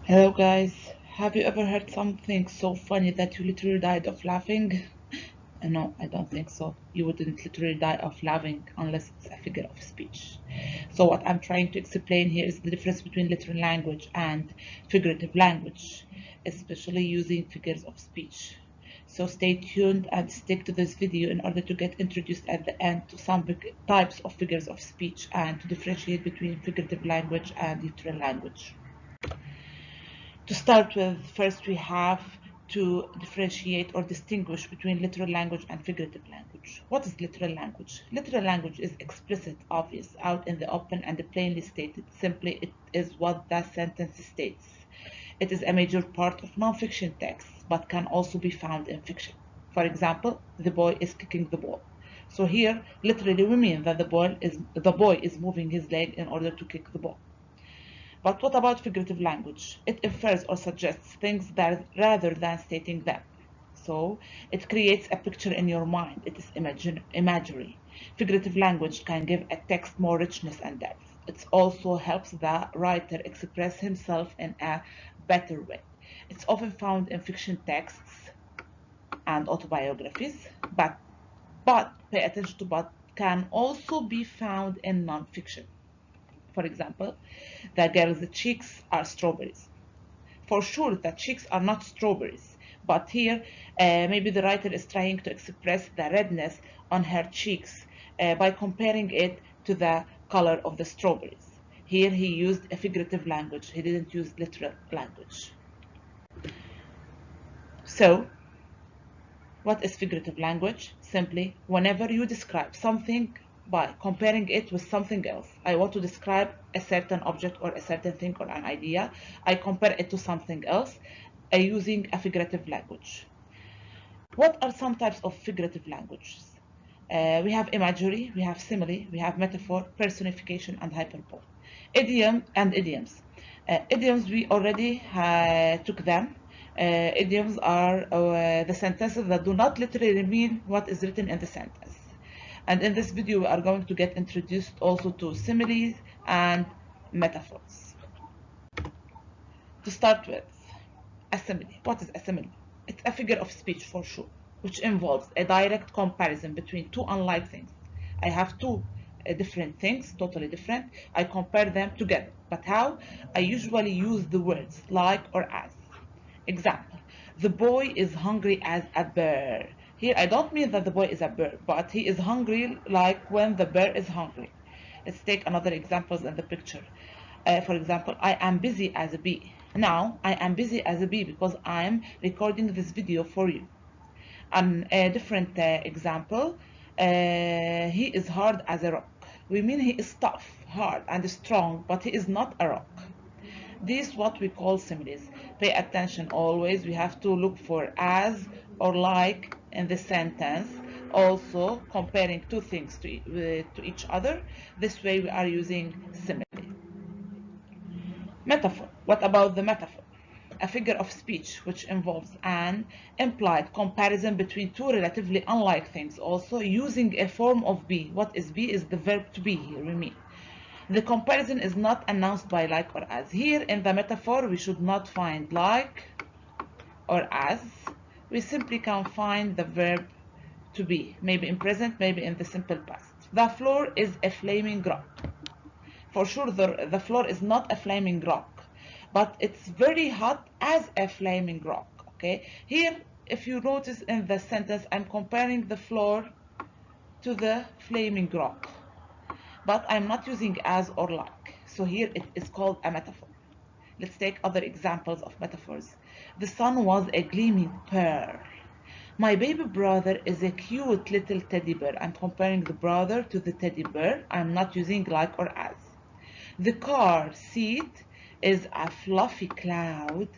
Hello guys, have you ever heard something so funny that you literally died of laughing? No, I don't think so. You wouldn't literally die of laughing unless it's a figure of speech. So what I'm trying to explain here is the difference between literal language and figurative language, especially using figures of speech. So stay tuned and stick to this video in order to get introduced at the end to some types of figures of speech and to differentiate between figurative language and literal language. To start with, first we have to differentiate or distinguish between literal language and figurative language. What is literal language? Literal language is explicit, obvious, out in the open and plainly stated. Simply, it is what the sentence states. It is a major part of non-fiction texts, but can also be found in fiction. For example, the boy is kicking the ball. So here, literally, we mean that the boy is moving his leg in order to kick the ball. But what about figurative language? It infers or suggests things that rather than stating them. So it creates a picture in your mind. It is imagery. Figurative language can give a text more richness and depth. It also helps the writer express himself in a better way. It's often found in fiction texts and autobiographies, but pay attention to but can also be found in nonfiction. For example, the girl's cheeks are strawberries. For sure, the cheeks are not strawberries, but here maybe the writer is trying to express the redness on her cheeks by comparing it to the color of the strawberries. Here he used a figurative language, he didn't use literal language. So, what is figurative language? Simply, whenever you describe something by comparing it with something else. I want to describe a certain object or a certain thing or an idea. I compare it to something else using a figurative language. What are some types of figurative languages? We have imagery, we have simile, we have metaphor, personification, and hyperbole. Idiom and idioms. Idioms, we already took them. Idioms are the sentences that do not literally mean what is written in the sentence. And in this video, we are going to get introduced also to similes and metaphors. To start with, a simile. What is a simile? It's a figure of speech for sure, which involves a direct comparison between two unlike things. I have two different things, totally different. I compare them together. But how? I usually use the words like or as. Example, the boy is hungry as a bear. Here, I don't mean that the boy is a bear, but he is hungry like when the bear is hungry. Let's take another examples in the picture. For example, I am busy as a bee. Now, I am busy as a bee because I am recording this video for you. And a different example, he is hard as a rock. We mean he is tough, hard, and strong, but he is not a rock. This is what we call similes. Pay attention always. We have to look for as or like in the sentence. Also comparing two things to each other. This way we are using simile. Metaphor. What about the metaphor? A figure of speech which involves an implied comparison between two relatively unlike things, also using a form of be. What is be is the verb to be here, we mean. The comparison is not announced by like or as. Here in the metaphor, we should not find like or as. We simply can find the verb to be, maybe in present, maybe in the simple past. The floor is a flaming rock. For sure, the floor is not a flaming rock, but it's very hot as a flaming rock, okay? Here, if you notice in the sentence, I'm comparing the floor to the flaming rock, but I'm not using as or like. So here it is called a metaphor. Let's take other examples of metaphors. The sun was a gleaming pearl. My baby brother is a cute little teddy bear. I'm comparing the brother to the teddy bear. I'm not using like or as. The car seat is a fluffy cloud.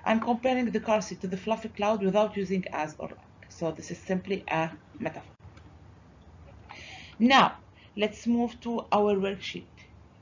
I'm comparing the car seat to the fluffy cloud without using as or like. So this is simply a metaphor. Now, let's move to our worksheet.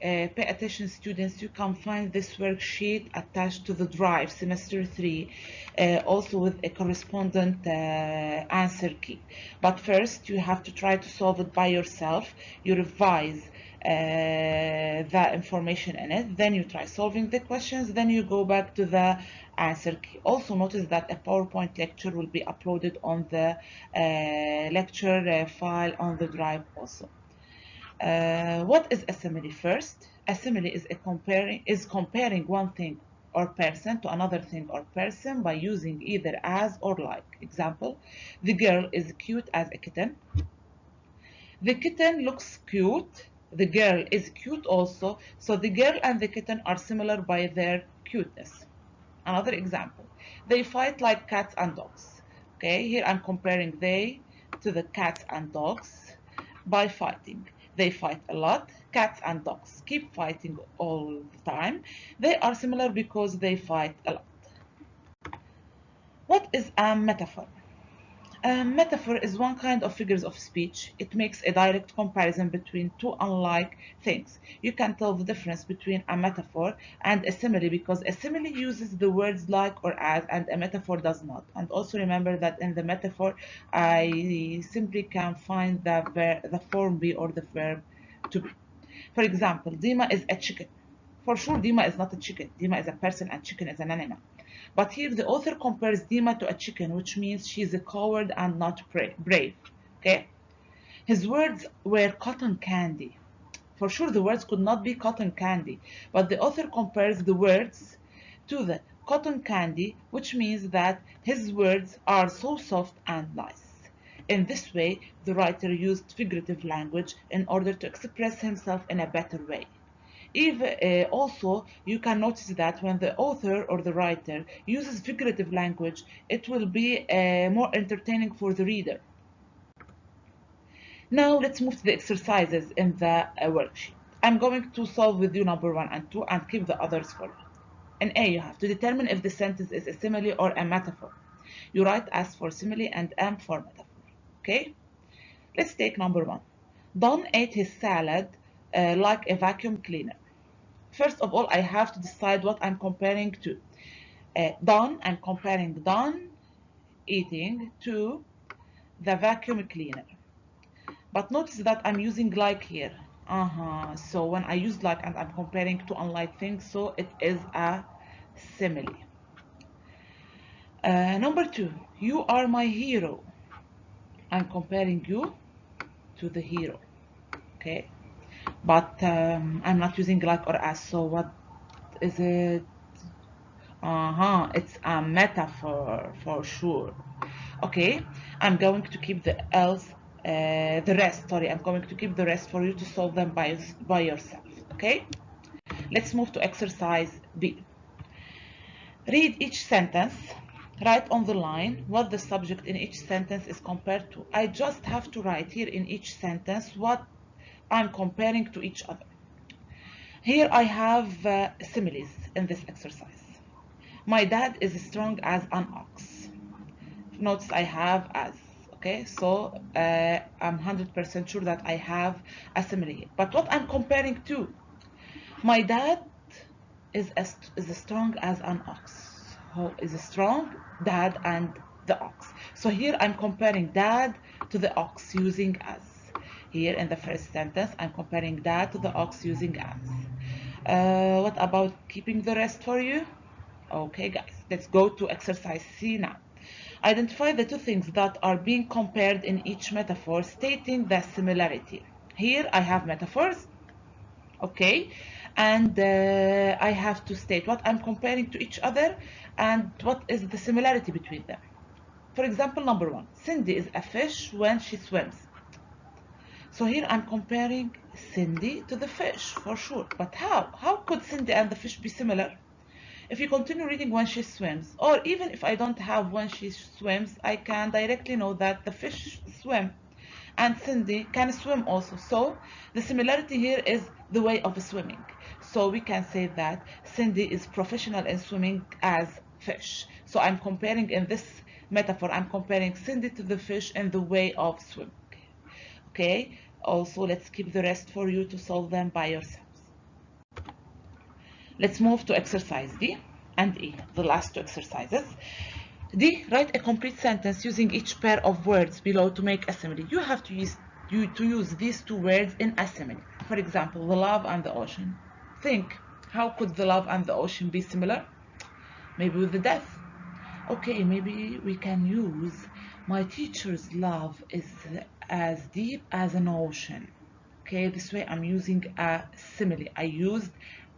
Pay attention, students. You can find this worksheet attached to the drive, semester 3, also with a correspondent answer key. But first, you have to try to solve it by yourself. You revise the information in it, then you try solving the questions, then you go back to the answer key. Also notice that a PowerPoint lecture will be uploaded on the lecture file on the drive also. What is a simile first? A simile is comparing one thing or person to another thing or person by using either as or like. Example, the girl is cute as a kitten. The kitten looks cute. The girl is cute also. So the girl and the kitten are similar by their cuteness. Another example, they fight like cats and dogs. Okay, here I'm comparing they to the cats and dogs by fighting. They fight a lot. Cats and dogs keep fighting all the time. They are similar because they fight a lot. What is a metaphor? A metaphor is one kind of figures of speech. It makes a direct comparison between two unlike things. You can tell the difference between a metaphor and a simile because a simile uses the words like or as, and a metaphor does not. And also remember that in the metaphor, I simply can find the form be or the verb to be. For example, Dima is a chicken. For sure, Dima is not a chicken. Dima is a person and chicken is an animal. But here the author compares Dima to a chicken, which means she's a coward and not brave. Okay? His words were cotton candy. For sure, the words could not be cotton candy, but the author compares the words to the cotton candy, which means that his words are so soft and nice. In this way, the writer used figurative language in order to express himself in a better way. Also, you can notice that when the author or the writer uses figurative language, it will be more entertaining for the reader. Now let's move to the exercises in the worksheet. I'm going to solve with you number 1 and 2 and keep the others for you. In A, you have to determine if the sentence is a simile or a metaphor. You write S for simile and M for metaphor. Okay? Let's take number 1. Don ate his salad like a vacuum cleaner. First of all, I have to decide what I'm comparing to. Don, I'm comparing Don eating to the vacuum cleaner. But notice that I'm using like here. So when I use like and I'm comparing to unlike things, so it is a simile. Number 2, you are my hero. I'm comparing you to the hero. Okay, but I'm not using like or as. So what is it? It's a metaphor for sure. Okay, I'm going to keep the rest. Sorry, I'm going to keep the rest for you to solve them by yourself. Okay, let's move to exercise B. Read each sentence. Write on the line what the subject in each sentence is compared to. I just have to write here in each sentence what I'm comparing to each other. Here I have similes in this exercise. My dad is strong as an ox. Notice I have as. Okay, so I'm 100% sure that I have a simile here. But what I'm comparing to, my dad is as strong as an ox. Who is strong? Dad and the ox. So here I'm comparing dad to the ox using as. Here in the first sentence, I'm comparing dad to the ox using as. What about keeping the rest for you? Okay, guys, let's go to exercise C now. Identify the two things that are being compared in each metaphor, stating the similarity. Here I have metaphors, okay, and I have to state what I'm comparing to each other and what is the similarity between them. For example, number 1, Cindy is a fish when she swims. So here I'm comparing Cindy to the fish for sure. But how? How could Cindy and the fish be similar? If you continue reading when she swims, or even if I don't have when she swims, I can directly know that the fish swim and Cindy can swim also. So the similarity here is the way of swimming. So we can say that Cindy is professional in swimming as fish. So I'm comparing in this metaphor, I'm comparing Cindy to the fish in the way of swimming. Okay, also let's keep the rest for you to solve them by yourselves. Let's move to exercise D and E, the last two exercises. D, write a complete sentence using each pair of words below to make a simile. You have to use these two words in a simile. for example, the love and the ocean. Think, how could the love and the ocean be similar? Maybe with the death. Okay, maybe we can use my teacher's love is as deep as an ocean. Okay, this way I'm using a simile. I used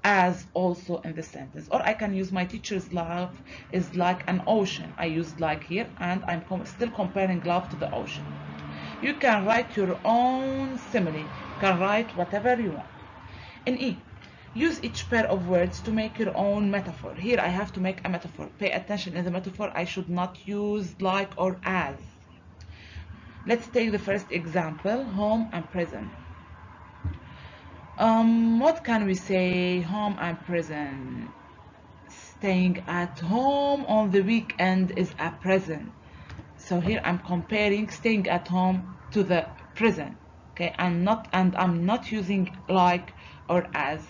as also in the sentence. Or I can use my teacher's love is like an ocean. I used like here, and I'm still comparing love to the ocean. You can write your own simile. You can write whatever you want. In E, use each pair of words to make your own metaphor. Here I have to make a metaphor. Pay attention, in the metaphor I should not use like or as. Let's take the first example, home and prison. What can we say? Home and prison. Staying at home on the weekend is a prison. So here I'm comparing staying at home to the prison. Okay, and I'm not using like or as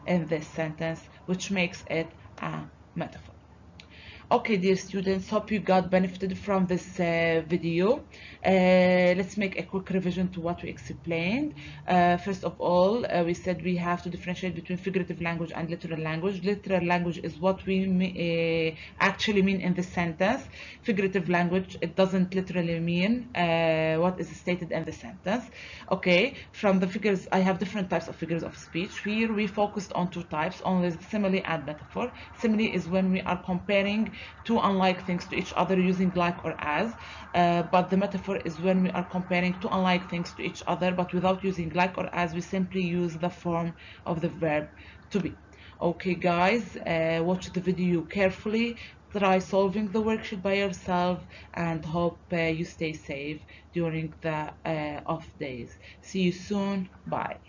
in this sentence, which makes it a metaphor. Okay, dear students, hope you got benefited from this video. Let's make a quick revision to what we explained. First of all, we said we have to differentiate between figurative language and literal language. Literal language is what we actually mean in the sentence. Figurative language, it doesn't literally mean what is stated in the sentence. Okay, from the figures, I have different types of figures of speech. Here we focused on two types, only simile and metaphor. Simile is when we are comparing two unlike things to each other using like or as, but the metaphor is when we are comparing two unlike things to each other but without using like or as. We simply use the form of the verb to be. Okay guys, watch the video carefully, try solving the worksheet by yourself, and hope you stay safe during the off days. See you soon. Bye.